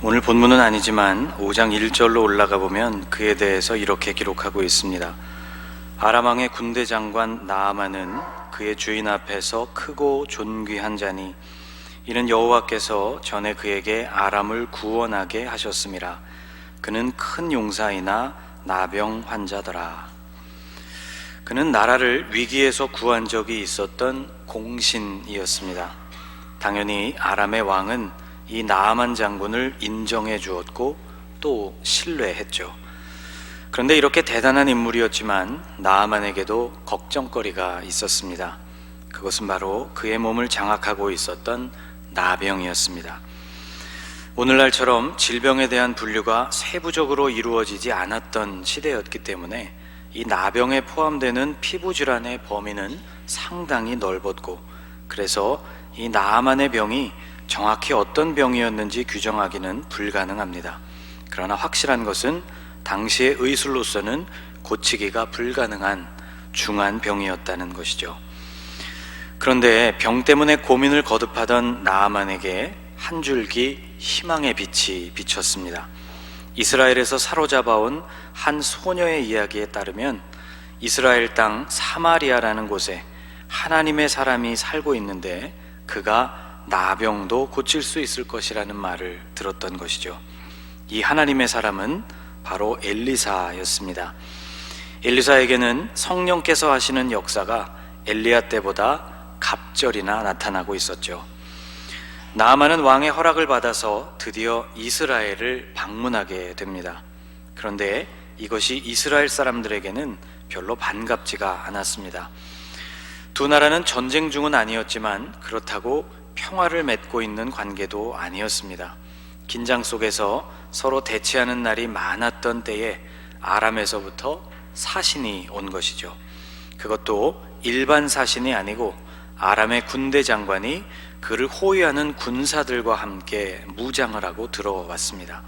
오늘 본문은 아니지만 5장 1절로 올라가 보면 그에 대해서 이렇게 기록하고 있습니다. 아람 왕의 군대 장관 나아만은 그의 주인 앞에서 크고 존귀한 자니 이는 여호와께서 전에 그에게 아람을 구원하게 하셨음이라. 그는 큰 용사이나 나병 환자더라. 그는 나라를 위기에서 구한 적이 있었던 공신이었습니다. 당연히 아람의 왕은 이 나아만 장군을 인정해 주었고 또 신뢰했죠. 그런데 이렇게 대단한 인물이었지만 나아만에게도 걱정거리가 있었습니다. 그것은 바로 그의 몸을 장악하고 있었던 나병이었습니다. 오늘날처럼 질병에 대한 분류가 세부적으로 이루어지지 않았던 시대였기 때문에 이 나병에 포함되는 피부질환의 범위는 상당히 넓었고, 그래서 이 나아만의 병이 정확히 어떤 병이었는지 규정하기는 불가능합니다. 그러나 확실한 것은 당시의 의술로서는 고치기가 불가능한 중한 병이었다는 것이죠. 그런데 병 때문에 고민을 거듭하던 나아만에게 한 줄기 희망의 빛이 비쳤습니다. 이스라엘에서 사로잡아온 한 소녀의 이야기에 따르면 이스라엘 땅 사마리아라는 곳에 하나님의 사람이 살고 있는데 그가 나병도 고칠 수 있을 것이라는 말을 들었던 것이죠. 이 하나님의 사람은 바로 엘리사였습니다. 엘리사에게는 성령께서 하시는 역사가 엘리야 때보다 갑절이나 나타나고 있었죠. 나아만은 왕의 허락을 받아서 드디어 이스라엘을 방문하게 됩니다. 그런데 이것이 이스라엘 사람들에게는 별로 반갑지가 않았습니다. 두 나라는 전쟁 중은 아니었지만 그렇다고 평화를 맺고 있는 관계도 아니었습니다. 긴장 속에서 서로 대치하는 날이 많았던 때에 아람에서부터 사신이 온 것이죠. 그것도 일반 사신이 아니고 아람의 군대 장관이 그를 호위하는 군사들과 함께 무장을 하고 들어왔습니다.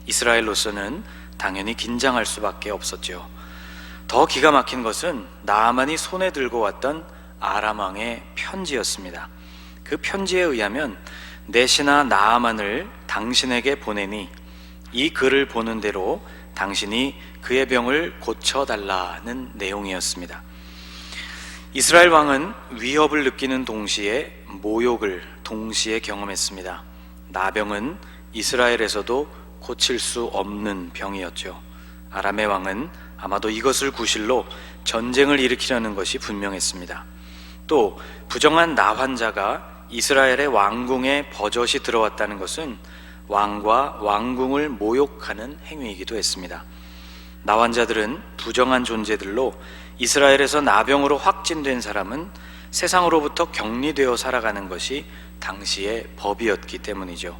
이스라엘로서는 당연히 긴장할 수밖에 없었죠. 더 기가 막힌 것은 나아만이 손에 들고 왔던 아람 왕의 편지였습니다. 그 편지에 의하면 내 신하 나아만을 당신에게 보내니 이 글을 보는 대로 당신이 그의 병을 고쳐달라는 내용이었습니다. 이스라엘 왕은 위협을 느끼는 동시에 모욕을 동시에 경험했습니다. 나병은 이스라엘에서도 고칠 수 없는 병이었죠. 아람의 왕은 아마도 이것을 구실로 전쟁을 일으키려는 것이 분명했습니다. 또 부정한 나 환자가 이스라엘의 왕궁에 버젓이 들어왔다는 것은 왕과 왕궁을 모욕하는 행위이기도 했습니다. 나 환자들은 부정한 존재들로 이스라엘에서 나병으로 확진된 사람은 세상으로부터 격리되어 살아가는 것이 당시의 법이었기 때문이죠.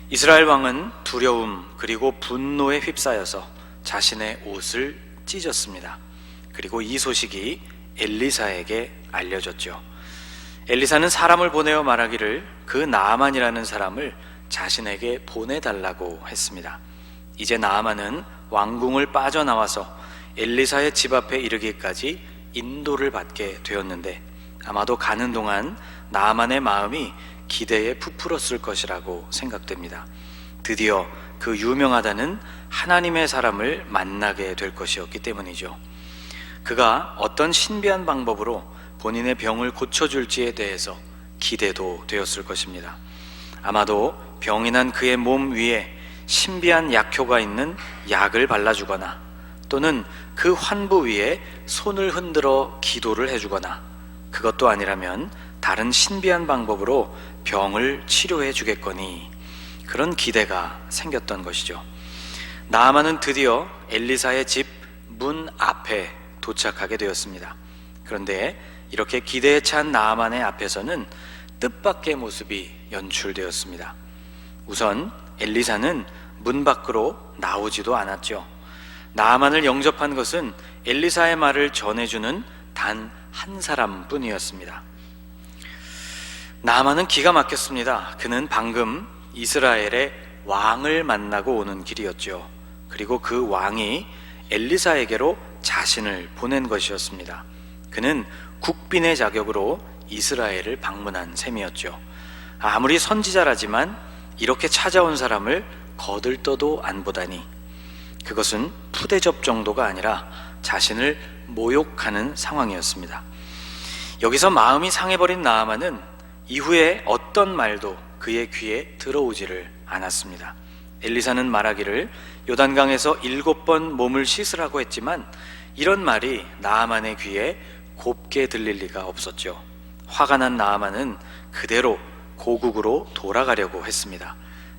이스라엘 왕은 두려움 그리고 분노에 휩싸여서 자신의 옷을 찢었습니다. 그리고 이 소식이 엘리사에게 알려졌죠. 엘리사는 사람을 보내어 말하기를 그 나아만이라는 사람을 자신에게 보내달라고 했습니다. 이제 나아만은 왕궁을 빠져나와서 엘리사의 집 앞에 이르기까지 인도를 받게 되었는데 아마도 가는 동안 나아만의 마음이 기대에 부풀었을 것이라고 생각됩니다. 드디어 그 유명하다는 하나님의 사람을 만나게 될 것이었기 때문이죠. 그가 어떤 신비한 방법으로 본인의 병을 고쳐줄지에 대해서 기대도 되었을 것입니다. 아마도 병이 난 그의 몸 위에 신비한 약효가 있는 약을 발라주거나 또는 그 환부 위에 손을 흔들어 기도를 해주거나 그것도 아니라면 다른 신비한 방법으로 병을 치료해 주겠거니 그런 기대가 생겼던 것이죠. 나아만은 드디어 엘리사의 집 문 앞에 도착하게 되었습니다. 그런데 이렇게 기대에 찬 나아만의 앞에서는 뜻밖의 모습이 연출되었습니다. 우선 엘리사는 문 밖으로 나오지도 않았죠. 나아만을 영접한 것은 엘리사의 말을 전해주는 단 한 사람뿐이었습니다. 나아만은 기가 막혔습니다. 그는 방금 이스라엘의 왕을 만나고 오는 길이었죠. 그리고 그 왕이 엘리사에게로 자신을 보낸 것이었습니다. 그는 국빈의 자격으로 이스라엘을 방문한 셈이었죠. 아무리 선지자라지만 이렇게 찾아온 사람을 거들떠도 안 보다니 그것은 푸대접 정도가 아니라 자신을 모욕하는 상황이었습니다. 여기서 마음이 상해버린 나아만은 이후에 어떤 말도 그의 귀에 들어오지를 않았습니다. 엘리사는 말하기를 요단강에서 7번 몸을 씻으라고 했지만 이런 말이 나아만의 귀에 곱게 들릴 리가 없었죠. 화가 난 나아만은 그대로 고국으로 돌아가려고 했습니다.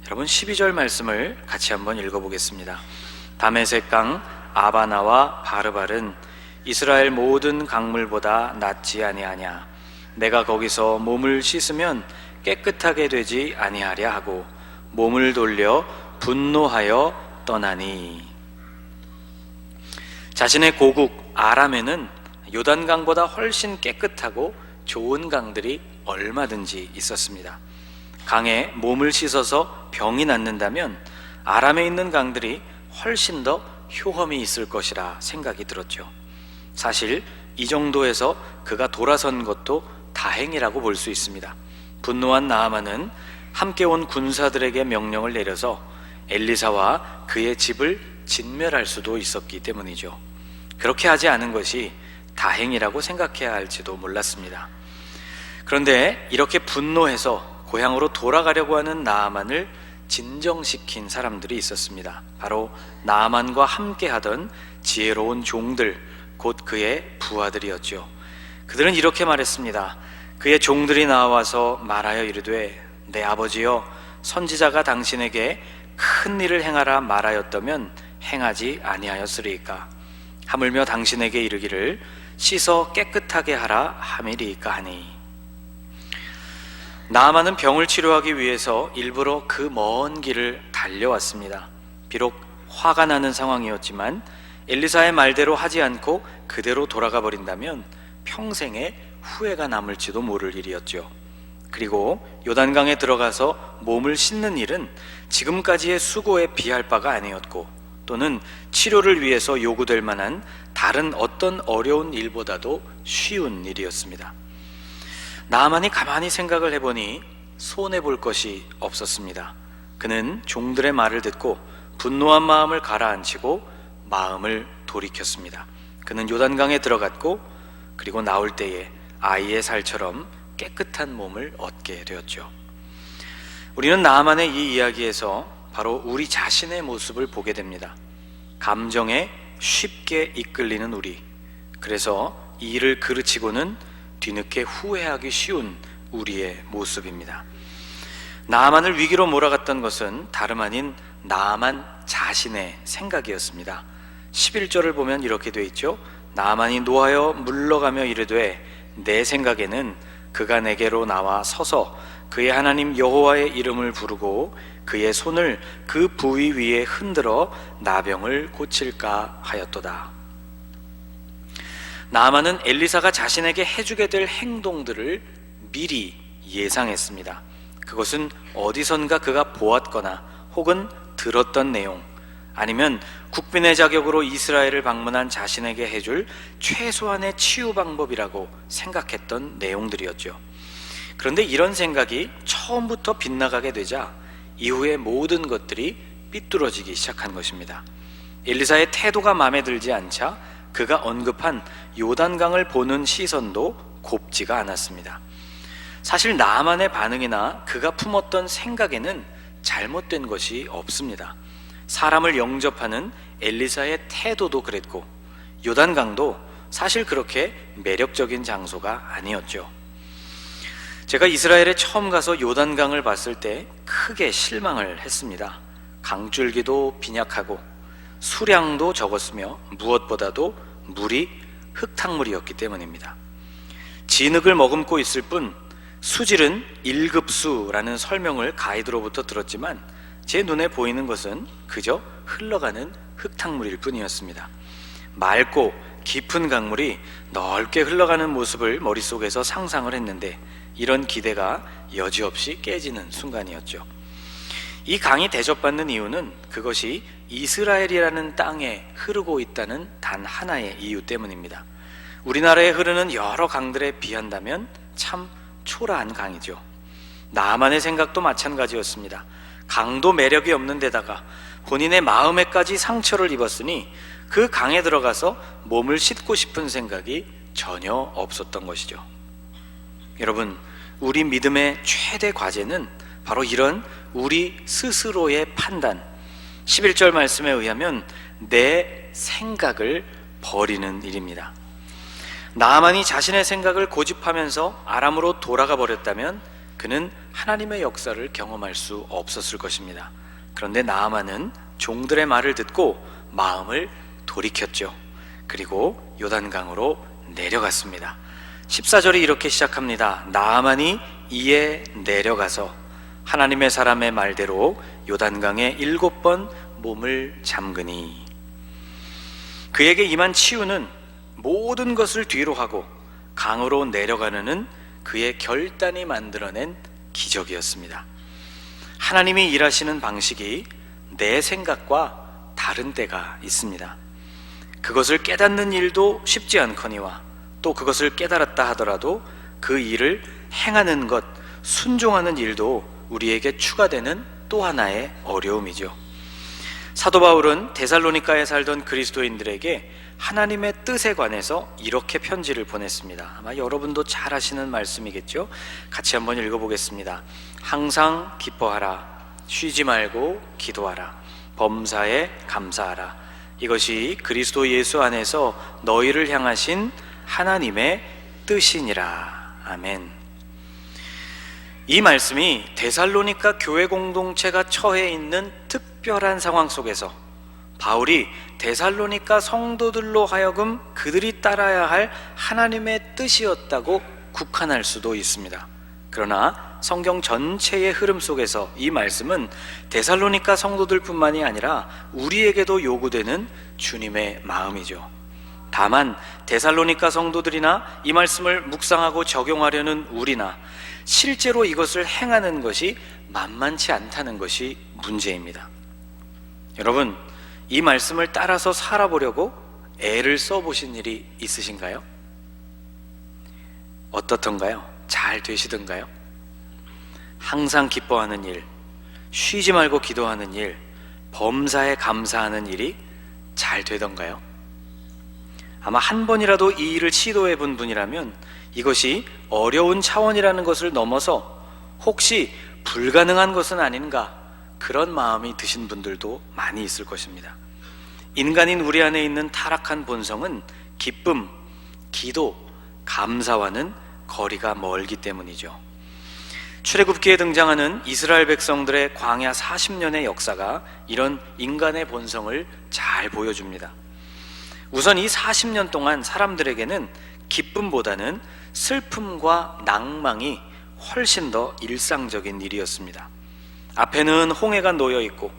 여러분 12절 말씀을 같이 한번 읽어보겠습니다. 다메섹 강 아바나와 바르발은 이스라엘 모든 강물보다 낫지 아니하냐. 내가 거기서 몸을 씻으면 깨끗하게 되지 아니하랴 하고 몸을 돌려 분노하여 떠나니. 자신의 고국 아람에는 요단강보다 훨씬 깨끗하고 좋은 강들이 얼마든지 있었습니다. 강에 몸을 씻어서 병이 낫는다면 아람에 있는 강들이 훨씬 더 효험이 있을 것이라 생각이 들었죠. 사실 이 정도에서 그가 돌아선 것도 다행이라고 볼 수 있습니다. 분노한 나아만은 함께 온 군사들에게 명령을 내려서 엘리사와 그의 집을 진멸할 수도 있었기 때문이죠. 그렇게 하지 않은 것이 다행이라고 생각해야 할지도 몰랐습니다. 그런데 이렇게 분노해서 고향으로 돌아가려고 하는 나아만을 진정시킨 사람들이 있었습니다. 바로 나아만과 함께 하던 지혜로운 종들, 곧 그의 부하들이었죠. 그들은 이렇게 말했습니다. 그의 종들이 나와서 말하여 이르되 내 아버지여, 선지자가 당신에게 큰 일을 행하라 말하였다면 행하지 아니하였으리이까. 하물며 당신에게 이르기를 씻어 깨끗하게 하라 함이리이까 하니. 나아만은 병을 치료하기 위해서 일부러 그 먼 길을 달려왔습니다. 비록 화가 나는 상황이었지만 엘리사의 말대로 하지 않고 그대로 돌아가 버린다면 평생의 후회가 남을지도 모를 일이었죠. 그리고 요단강에 들어가서 몸을 씻는 일은 지금까지의 수고에 비할 바가 아니었고 또는 치료를 위해서 요구될 만한 다른 어떤 어려운 일보다도 쉬운 일이었습니다. 나아만이 가만히 생각을 해보니 손해볼 것이 없었습니다. 그는 종들의 말을 듣고 분노한 마음을 가라앉히고 마음을 돌이켰습니다. 그는 요단강에 들어갔고 그리고 나올 때에 아이의 살처럼 깨끗한 몸을 얻게 되었죠. 우리는 나아만의 이 이야기에서 바로 우리 자신의 모습을 보게 됩니다. 감정에 쉽게 이끌리는 우리, 그래서 이 일을 그르치고는 뒤늦게 후회하기 쉬운 우리의 모습입니다. 나아만을 위기로 몰아갔던 것은 다름 아닌 나아만 자신의 생각이었습니다. 11절을 보면 이렇게 돼 있죠. 나아만이 노하여 물러가며 이르되 내 생각에는 그가 내게로 나와 서서 그의 하나님 여호와의 이름을 부르고 그의 손을 그 부위 위에 흔들어 나병을 고칠까 하였도다. 나아만은 엘리사가 자신에게 해주게 될 행동들을 미리 예상했습니다. 그것은 어디선가 그가 보았거나 혹은 들었던 내용, 아니면 국빈의 자격으로 이스라엘을 방문한 자신에게 해줄 최소한의 치유 방법이라고 생각했던 내용들이었죠. 그런데 이런 생각이 처음부터 빗나가게 되자 이후의 모든 것들이 삐뚤어지기 시작한 것입니다. 엘리사의 태도가 마음에 들지 않자 그가 언급한 요단강을 보는 시선도 곱지가 않았습니다. 사실 나아만의 반응이나 그가 품었던 생각에는 잘못된 것이 없습니다. 사람을 영접하는 엘리사의 태도도 그랬고 요단강도 사실 그렇게 매력적인 장소가 아니었죠. 제가 이스라엘에 처음 가서 요단강을 봤을 때 크게 실망을 했습니다. 강줄기도 빈약하고 수량도 적었으며 무엇보다도 물이 흙탕물이었기 때문입니다. 진흙을 머금고 있을 뿐 수질은 1급수라는 설명을 가이드로부터 들었지만 제 눈에 보이는 것은 그저 흘러가는 흙탕물일 뿐이었습니다. 맑고 깊은 강물이 넓게 흘러가는 모습을 머릿속에서 상상을 했는데 이런 기대가 여지없이 깨지는 순간이었죠. 이 강이 대접받는 이유는 그것이 이스라엘이라는 땅에 흐르고 있다는 단 하나의 이유 때문입니다. 우리나라에 흐르는 여러 강들에 비한다면 참 초라한 강이죠. 나아만의 생각도 마찬가지였습니다. 강도 매력이 없는 데다가 본인의 마음에까지 상처를 입었으니 그 강에 들어가서 몸을 씻고 싶은 생각이 전혀 없었던 것이죠. 여러분, 우리 믿음의 최대 과제는 바로 이런 우리 스스로의 판단, 11절 말씀에 의하면 내 생각을 버리는 일입니다. 나아만이 자신의 생각을 고집하면서 아람으로 돌아가 버렸다면 그는 하나님의 역사를 경험할 수 없었을 것입니다. 그런데 나아만은 종들의 말을 듣고 마음을 돌이켰죠. 그리고 요단강으로 내려갔습니다. 14절이 이렇게 시작합니다. 나아만이 이에 내려가서 하나님의 사람의 말대로 요단강에 7번 몸을 잠그니, 그에게 임한 치유는 모든 것을 뒤로 하고 강으로 내려가는 그의 결단이 만들어낸 기적이었습니다. 하나님이 일하시는 방식이 내 생각과 다른 때가 있습니다. 그것을 깨닫는 일도 쉽지 않거니와 또 그것을 깨달았다 하더라도 그 일을 행하는 것, 순종하는 일도 우리에게 추가되는 또 하나의 어려움이죠. 사도 바울은 데살로니가에 살던 그리스도인들에게 하나님의 뜻에 관해서 이렇게 편지를 보냈습니다. 아마 여러분도 잘 아시는 말씀이겠죠? 같이 한번 읽어보겠습니다. 항상 기뻐하라, 쉬지 말고 기도하라, 범사에 감사하라. 이것이 그리스도 예수 안에서 너희를 향하신 하나님의 뜻이니라. 아멘. 이 말씀이 데살로니가 교회 공동체가 처해 있는 특별한 상황 속에서 바울이 데살로니가 성도들로 하여금 그들이 따라야 할 하나님의 뜻이었다고 국한할 수도 있습니다. 그러나 성경 전체의 흐름 속에서 이 말씀은 데살로니가 성도들뿐만이 아니라 우리에게도 요구되는 주님의 마음이죠. 다만 데살로니가 성도들이나 이 말씀을 묵상하고 적용하려는 우리나 실제로 이것을 행하는 것이 만만치 않다는 것이 문제입니다. 여러분, 이 말씀을 따라서 살아보려고 애를 써보신 일이 있으신가요? 어떻던가요? 잘 되시던가요? 항상 기뻐하는 일, 쉬지 말고 기도하는 일, 범사에 감사하는 일이 잘 되던가요? 아마 한 번이라도 이 일을 시도해 본 분이라면 이것이 어려운 차원이라는 것을 넘어서 혹시 불가능한 것은 아닌가, 그런 마음이 드신 분들도 많이 있을 것입니다. 인간인 우리 안에 있는 타락한 본성은 기쁨, 기도, 감사와는 거리가 멀기 때문이죠. 출애굽기에 등장하는 이스라엘 백성들의 광야 40년의 역사가 이런 인간의 본성을 잘 보여줍니다. 우선 이 40년 동안 사람들에게는 기쁨보다는 슬픔과 낭망이 훨씬 더 일상적인 일이었습니다. 앞에는 홍해가 놓여 있고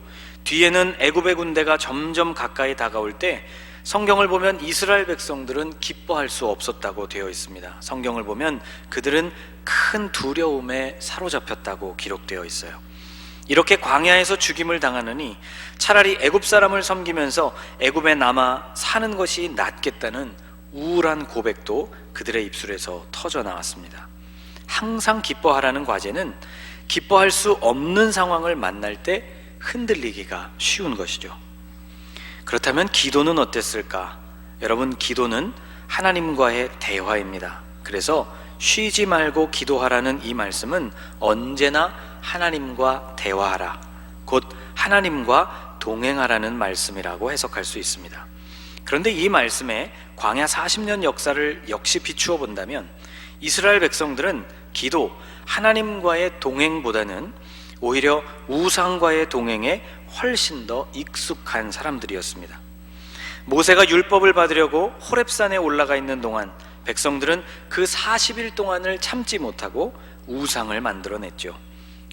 뒤에는 애굽의 군대가 점점 가까이 다가올 때 성경을 보면 이스라엘 백성들은 기뻐할 수 없었다고 되어 있습니다. 성경을 보면 그들은 큰 두려움에 사로잡혔다고 기록되어 있어요. 이렇게 광야에서 죽임을 당하느니 차라리 애굽 사람을 섬기면서 애굽에 남아 사는 것이 낫겠다는 우울한 고백도 그들의 입술에서 터져 나왔습니다. 항상 기뻐하라는 과제는 기뻐할 수 없는 상황을 만날 때 흔들리기가 쉬운 것이죠. 그렇다면 기도는 어땠을까? 여러분, 기도는 하나님과의 대화입니다. 그래서 쉬지 말고 기도하라는 이 말씀은 언제나 하나님과 대화하라, 곧 하나님과 동행하라는 말씀이라고 해석할 수 있습니다. 그런데 이 말씀에 광야 40년 역사를 역시 비추어 본다면 이스라엘 백성들은 기도, 하나님과의 동행보다는 오히려 우상과의 동행에 훨씬 더 익숙한 사람들이었습니다. 모세가 율법을 받으려고 호렙산에 올라가 있는 동안 백성들은 그 40일 동안을 참지 못하고 우상을 만들어냈죠.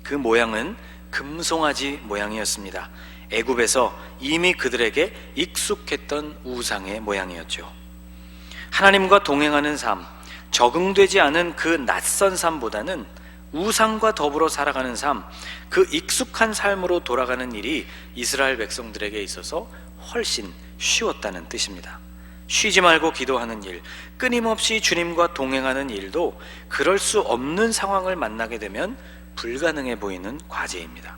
그 모양은 금송아지 모양이었습니다. 애굽에서 이미 그들에게 익숙했던 우상의 모양이었죠. 하나님과 동행하는 삶, 적응되지 않은 그 낯선 삶보다는 우상과 더불어 살아가는 삶, 그 익숙한 삶으로 돌아가는 일이 이스라엘 백성들에게 있어서 훨씬 쉬웠다는 뜻입니다. 쉬지 말고 기도하는 일, 끊임없이 주님과 동행하는 일도 그럴 수 없는 상황을 만나게 되면 불가능해 보이는 과제입니다.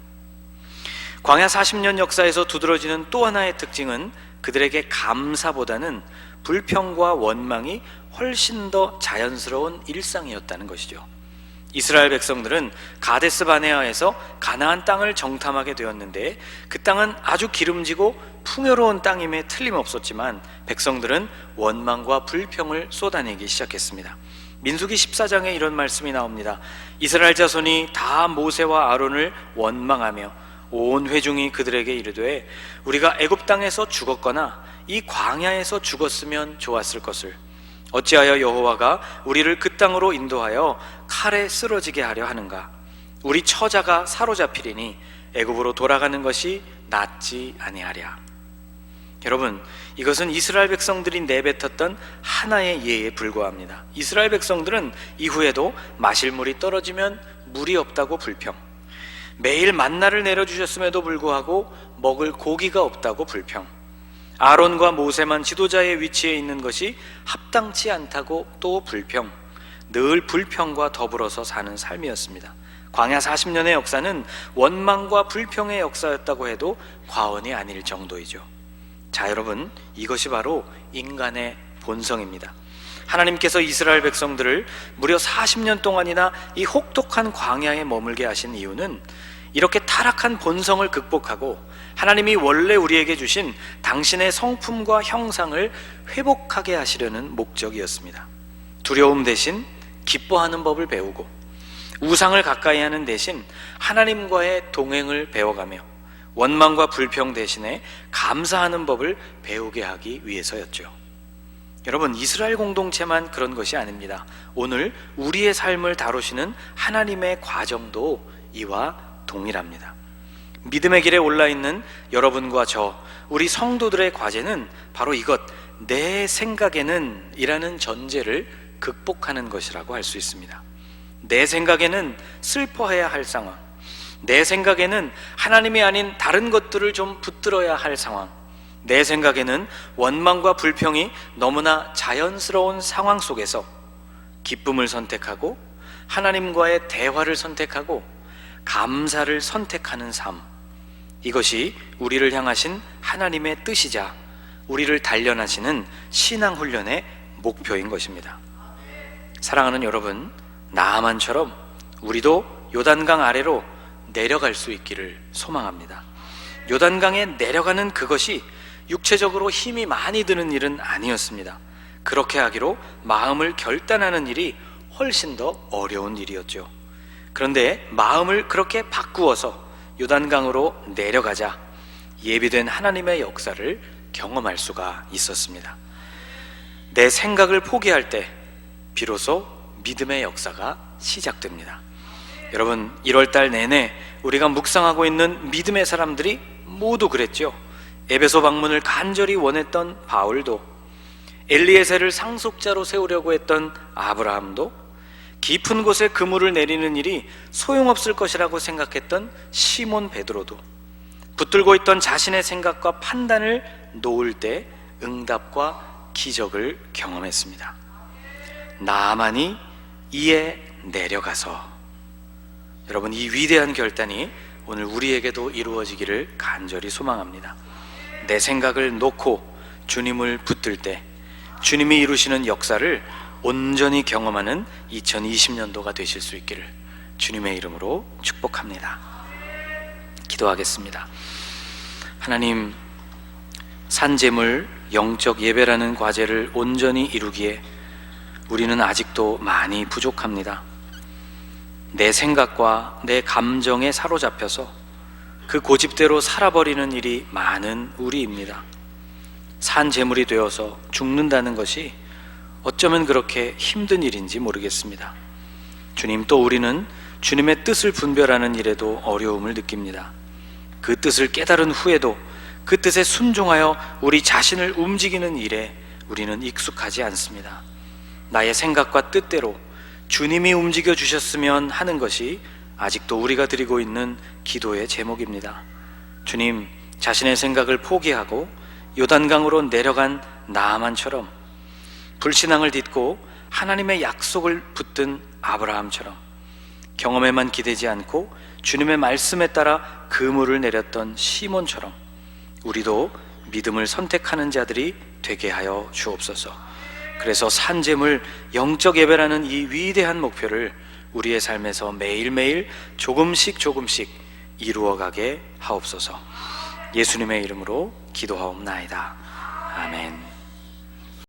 광야 40년 역사에서 두드러지는 또 하나의 특징은 그들에게 감사보다는 불평과 원망이 훨씬 더 자연스러운 일상이었다는 것이죠. 이스라엘 백성들은 가데스 바네아에서 가나안 땅을 정탐하게 되었는데 그 땅은 아주 기름지고 풍요로운 땅임에 틀림없었지만 백성들은 원망과 불평을 쏟아내기 시작했습니다. 민수기 14장에 이런 말씀이 나옵니다. 이스라엘 자손이 다 모세와 아론을 원망하며 온 회중이 그들에게 이르되 우리가 애굽 땅에서 죽었거나 이 광야에서 죽었으면 좋았을 것을 어찌하여 여호와가 우리를 그 땅으로 인도하여 칼에 쓰러지게 하려 하는가? 우리 처자가 사로잡히리니 애굽으로 돌아가는 것이 낫지 아니하랴. 여러분, 이것은 이스라엘 백성들이 내뱉었던 하나의 예에 불과합니다. 이스라엘 백성들은 이후에도 마실 물이 떨어지면 물이 없다고 불평, 매일 만나를 내려주셨음에도 불구하고 먹을 고기가 없다고 불평, 아론과 모세만 지도자의 위치에 있는 것이 합당치 않다고 또 불평, 늘 불평과 더불어서 사는 삶이었습니다. 광야 40년의 역사는 원망과 불평의 역사였다고 해도 과언이 아닐 정도이죠. 자, 여러분, 이것이 바로 인간의 본성입니다. 하나님께서 이스라엘 백성들을 무려 40년 동안이나 이 혹독한 광야에 머물게 하신 이유는 이렇게 타락한 본성을 극복하고 하나님이 원래 우리에게 주신 당신의 성품과 형상을 회복하게 하시려는 목적이었습니다. 두려움 대신 기뻐하는 법을 배우고 우상을 가까이 하는 대신 하나님과의 동행을 배워가며 원망과 불평 대신에 감사하는 법을 배우게 하기 위해서였죠. 여러분, 이스라엘 공동체만 그런 것이 아닙니다. 오늘 우리의 삶을 다루시는 하나님의 과정도 이와 동일합니다. 믿음의 길에 올라있는 여러분과 저, 우리 성도들의 과제는 바로 이것, 내 생각에는 이라는 전제를 극복하는 것이라고 할 수 있습니다. 내 생각에는 슬퍼해야 할 상황, 내 생각에는 하나님이 아닌 다른 것들을 좀 붙들어야 할 상황, 내 생각에는 원망과 불평이 너무나 자연스러운 상황 속에서 기쁨을 선택하고 하나님과의 대화를 선택하고 감사를 선택하는 삶, 이것이 우리를 향하신 하나님의 뜻이자 우리를 단련하시는 신앙훈련의 목표인 것입니다. 사랑하는 여러분, 나아만처럼 우리도 요단강 아래로 내려갈 수 있기를 소망합니다. 요단강에 내려가는 그것이 육체적으로 힘이 많이 드는 일은 아니었습니다. 그렇게 하기로 마음을 결단하는 일이 훨씬 더 어려운 일이었죠. 그런데 마음을 그렇게 바꾸어서 요단강으로 내려가자 예비된 하나님의 역사를 경험할 수가 있었습니다. 내 생각을 포기할 때 비로소 믿음의 역사가 시작됩니다. 여러분, 1월달 내내 우리가 묵상하고 있는 믿음의 사람들이 모두 그랬죠. 에베소 방문을 간절히 원했던 바울도, 엘리에셀을 상속자로 세우려고 했던 아브라함도, 깊은 곳에 그물을 내리는 일이 소용없을 것이라고 생각했던 시몬 베드로도, 붙들고 있던 자신의 생각과 판단을 놓을 때 응답과 기적을 경험했습니다. 나아만이 이에 내려가서, 여러분, 이 위대한 결단이 오늘 우리에게도 이루어지기를 간절히 소망합니다. 내 생각을 놓고 주님을 붙들 때 주님이 이루시는 역사를 온전히 경험하는 2020년도가 되실 수 있기를 주님의 이름으로 축복합니다. 기도하겠습니다. 하나님, 산제물 영적 예배라는 과제를 온전히 이루기에 우리는 아직도 많이 부족합니다. 내 생각과 내 감정에 사로잡혀서 그 고집대로 살아버리는 일이 많은 우리입니다. 산제물이 되어서 죽는다는 것이 어쩌면 그렇게 힘든 일인지 모르겠습니다. 주님, 또 우리는 주님의 뜻을 분별하는 일에도 어려움을 느낍니다. 그 뜻을 깨달은 후에도 그 뜻에 순종하여 우리 자신을 움직이는 일에 우리는 익숙하지 않습니다. 나의 생각과 뜻대로 주님이 움직여 주셨으면 하는 것이 아직도 우리가 드리고 있는 기도의 제목입니다. 주님, 자신의 생각을 포기하고 요단강으로 내려간 나아만처럼, 불신앙을 딛고 하나님의 약속을 붙든 아브라함처럼 경험에만 기대지 않고 주님의 말씀에 따라 그물을 내렸던 시몬처럼 우리도 믿음을 선택하는 자들이 되게 하여 주옵소서. 그래서 산재물 영적 예배라는 이 위대한 목표를 우리의 삶에서 매일매일 조금씩 이루어가게 하옵소서. 예수님의 이름으로 기도하옵나이다. 아멘.